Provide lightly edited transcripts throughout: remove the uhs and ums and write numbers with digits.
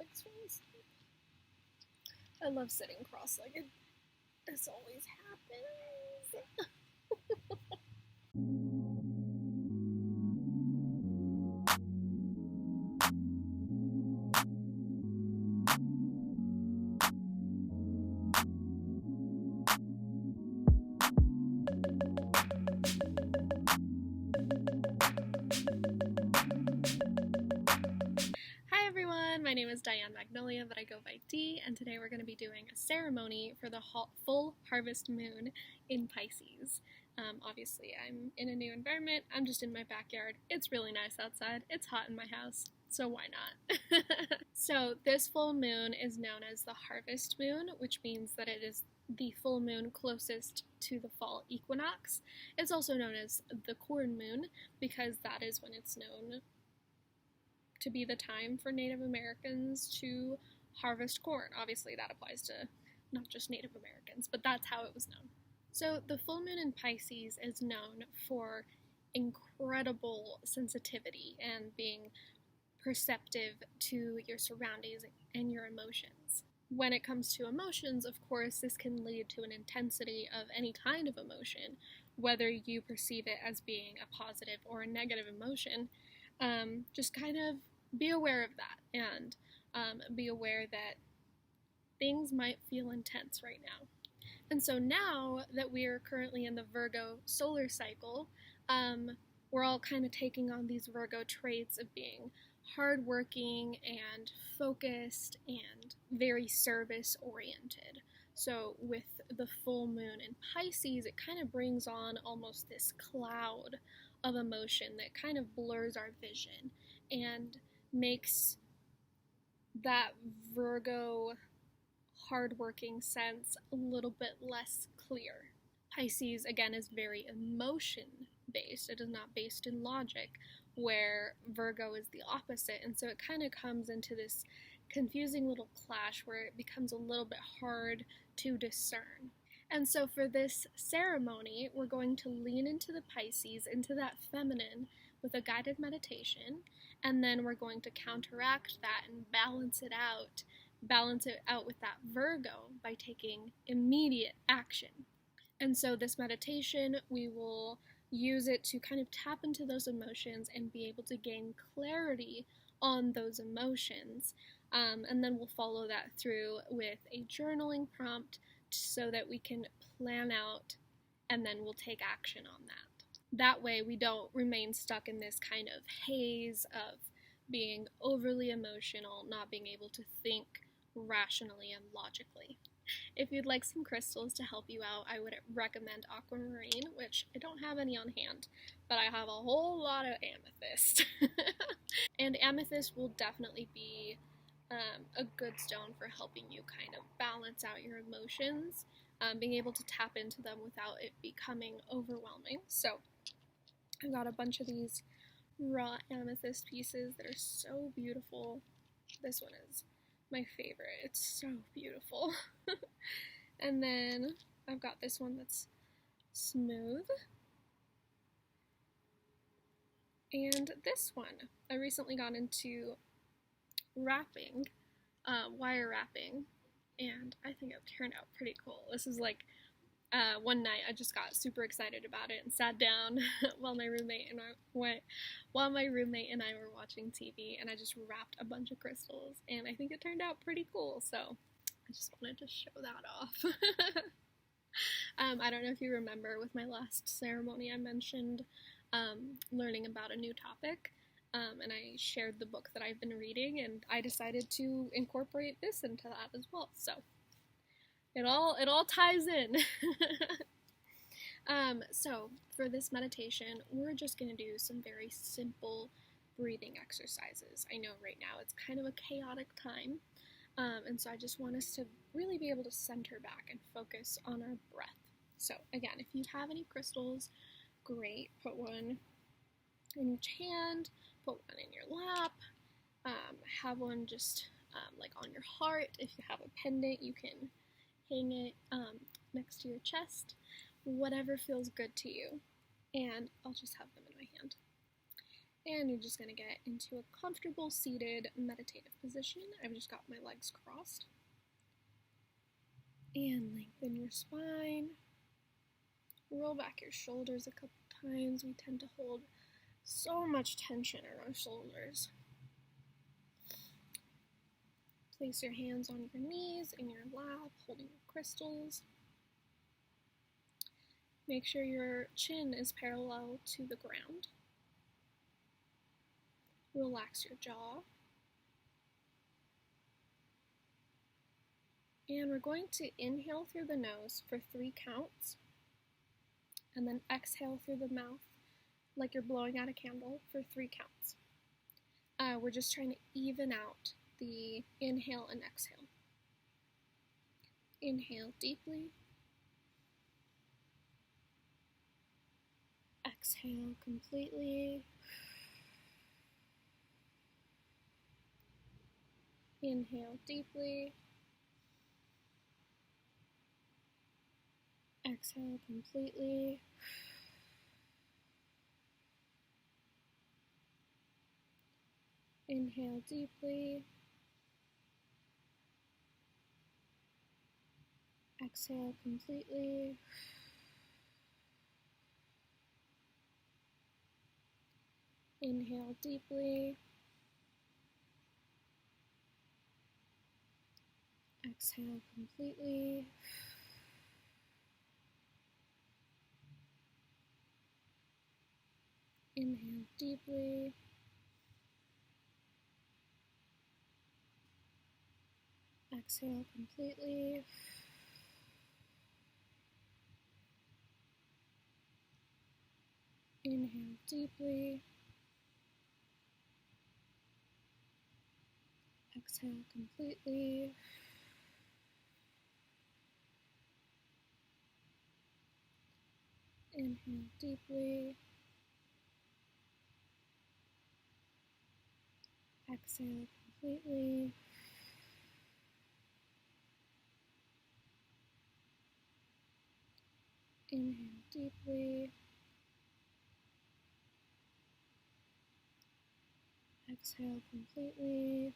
legs when I sleep. I love sitting cross-legged. This always happens. Hi everyone, my name is Diane Magnolia, but I go by Dee, and today we're going to be doing a ceremony for the full harvest moon in Pisces. Obviously, I'm in a new environment. I'm just in my backyard. It's really nice outside. It's hot in my house, so why not? So this full moon is known as the harvest moon, which means that it is the full moon closest to the fall equinox. It's also known as the corn moon because that is when it's known to be the time for Native Americans to harvest corn. Obviously, that applies to not just Native Americans, but that's how it was known. So the full moon in Pisces is known for incredible sensitivity and being perceptive to your surroundings and your emotions. When it comes to emotions, of course, this can lead to an intensity of any kind of emotion, whether you perceive it as being a positive or a negative emotion. Just kind of be aware of that and be aware that things might feel intense right now. And so now that we are currently in the Virgo solar cycle, we're all kind of taking on these Virgo traits of being hardworking and focused and very service-oriented. So with the full moon in Pisces, it kind of brings on almost this cloud of emotion that kind of blurs our vision and makes that Virgo hardworking sense a little bit less clear. Pisces, again, is very emotion-based. It is not based in logic, where Virgo is the opposite, and so it kind of comes into this confusing little clash where it becomes a little bit hard to discern. And so for this ceremony, we're going to lean into the Pisces, into that feminine, with a guided meditation, and then we're going to counteract that and balance it out with that Virgo by taking immediate action. And so this meditation, we will use it to kind of tap into those emotions and be able to gain clarity on those emotions. And then we'll follow that through with a journaling prompt so that we can plan out and then we'll take action on that. That way we don't remain stuck in this kind of haze of being overly emotional, not being able to think rationally and logically. If you'd like some crystals to help you out, I would recommend aquamarine, which I don't have any on hand, but I have a whole lot of amethyst. And amethyst will definitely be a good stone for helping you kind of balance out your emotions, being able to tap into them without it becoming overwhelming. So I've got a bunch of these raw amethyst pieces that are so beautiful. This one is my favorite. It's so beautiful. And then I've got this one that's smooth. And this one, I recently got into wrapping, wire wrapping, and I think it turned out pretty cool. This is like one night I just got super excited about it and sat down while my roommate and I were watching TV, and I just wrapped a bunch of crystals, and I think it turned out pretty cool, so I just wanted to show that off. I don't know if you remember with my last ceremony I mentioned learning about a new topic, and I shared the book that I've been reading, and I decided to incorporate this into that as well, so it all ties in. So for this meditation, we're just going to do some very simple breathing exercises. I know right now it's kind of a chaotic time, and so I just want us to really be able to center back and focus on our breath. So again, if you have any crystals, great. Put one in each hand, put one in your lap, have one just like on your heart. If you have a pendant, you can hang it next to your chest, whatever feels good to you. And I'll just have them in my hand. And you're just going to get into a comfortable seated meditative position. I've just got my legs crossed. And lengthen your spine. Roll back your shoulders a couple times. We tend to hold so much tension in our shoulders. Place your hands on your knees in your lap, holding your crystals. Make sure your chin is parallel to the ground. Relax your jaw. And we're going to inhale through the nose for 3 counts, and then exhale through the mouth like you're blowing out a candle for 3 counts. We're just trying to even out the inhale and exhale. Inhale deeply. Exhale completely. Inhale deeply. Exhale completely. Inhale deeply. Exhale completely. Inhale deeply. Exhale completely. Inhale deeply. Exhale completely. Inhale deeply. Exhale completely. Inhale deeply. Exhale completely. Inhale deeply. Exhale completely.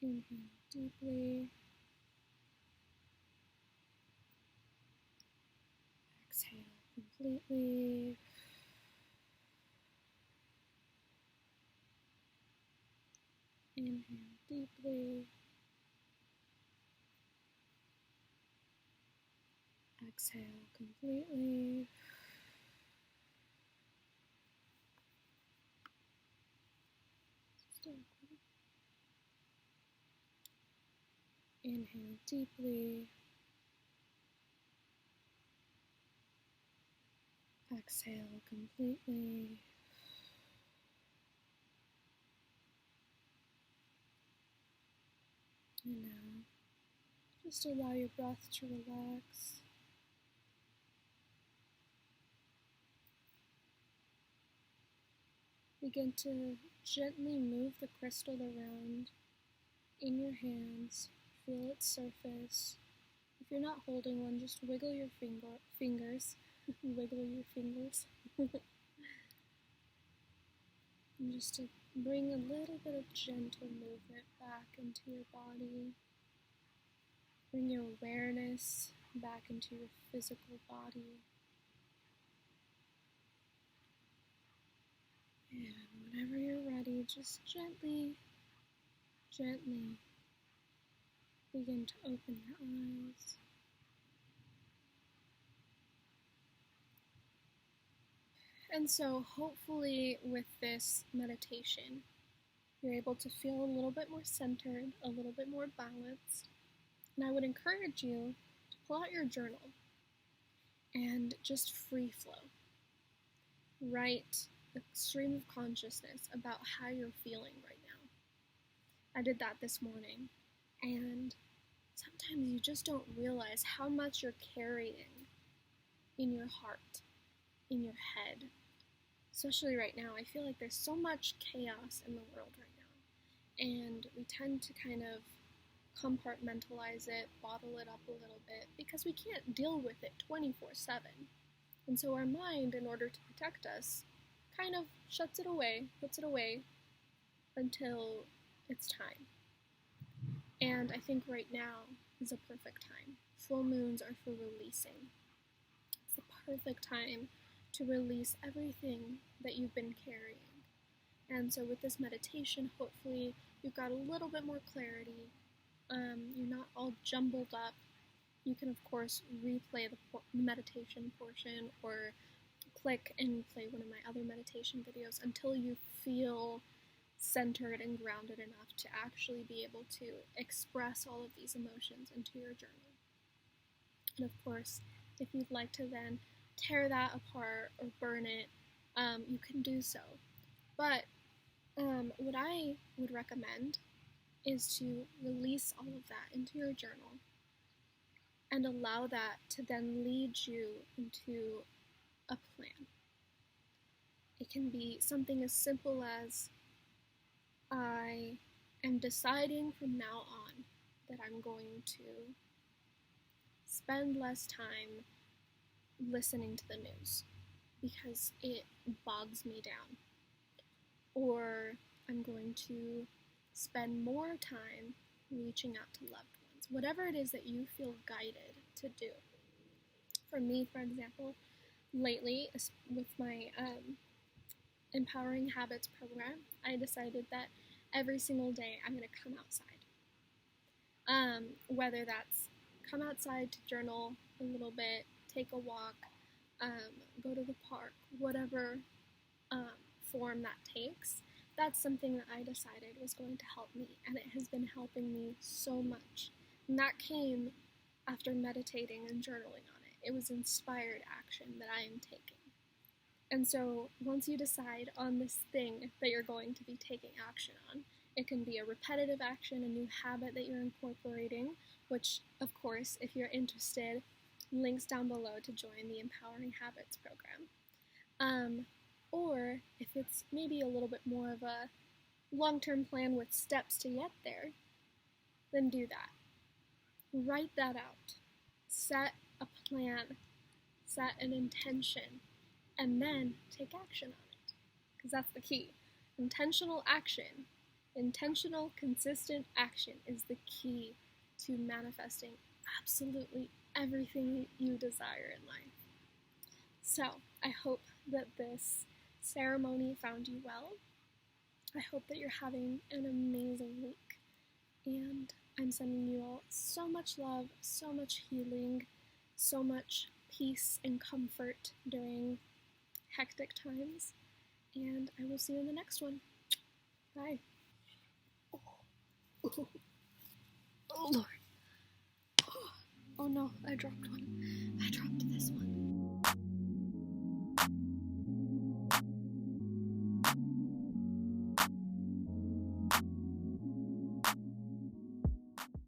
Inhale deeply. Exhale completely. Inhale deeply. Exhale completely. Still recording. Inhale deeply. Exhale completely. And now, just allow your breath to relax. Begin to gently move the crystal around in your hands. Feel its surface. If you're not holding one, just wiggle your fingers. Wiggle your fingers. And just to bring a little bit of gentle movement back into your body. Bring your awareness back into your physical body. And whenever you're ready, just gently begin to open your eyes. And so hopefully with this meditation, you're able to feel a little bit more centered, a little bit more balanced. And I would encourage you to pull out your journal and just free flow. Write a stream of consciousness about how you're feeling right now. I did that this morning, and sometimes you just don't realize how much you're carrying in your heart, in your head. Especially right now, I feel like there's so much chaos in the world right now, and we tend to kind of compartmentalize it, bottle it up a little bit, because we can't deal with it 24/7. And so our mind, in order to protect us, kind of shuts it away, puts it away until it's time. And I think right now is a perfect time. Full moons are for releasing. It's the perfect time to release everything that you've been carrying. And so with this meditation, hopefully you've got a little bit more clarity. You're not all jumbled up. You can, of course, replay the meditation portion or click and play one of my other meditation videos until you feel centered and grounded enough to actually be able to express all of these emotions into your journal. And of course, if you'd like to then tear that apart or burn it, you can do so. But what I would recommend is to release all of that into your journal and allow that to then lead you into a plan. It can be something as simple as, I am deciding from now on that I'm going to spend less time listening to the news because it bogs me down. Or I'm going to spend more time reaching out to loved ones. Whatever it is that you feel guided to do. For me, for example, lately with my Empowering Habits program, I decided that every single day I'm going to come outside. Whether that's come outside to journal a little bit, take a walk, go to the park, whatever form that takes, that's something that I decided was going to help me, and it has been helping me so much. And that came after meditating and journaling on it. It was inspired action that I am taking. And so once you decide on this thing that you're going to be taking action on, it can be a repetitive action, a new habit that you're incorporating, which, of course, if you're interested, links down below to join the Empowering Habits program. Or if it's maybe a little bit more of a long-term plan with steps to get there, then do that. Write that out. Set a plan. Set an intention. And then take action on it. Because that's the key. Intentional action. Intentional, consistent action is the key to manifesting absolutely everything you desire in life. So, I hope that this ceremony found you well. I hope that you're having an amazing week. And I'm sending you all so much love, so much healing, so much peace and comfort during hectic times. And I will see you in the next one. Bye. Oh Lord. Oh no, I dropped one. I dropped this one.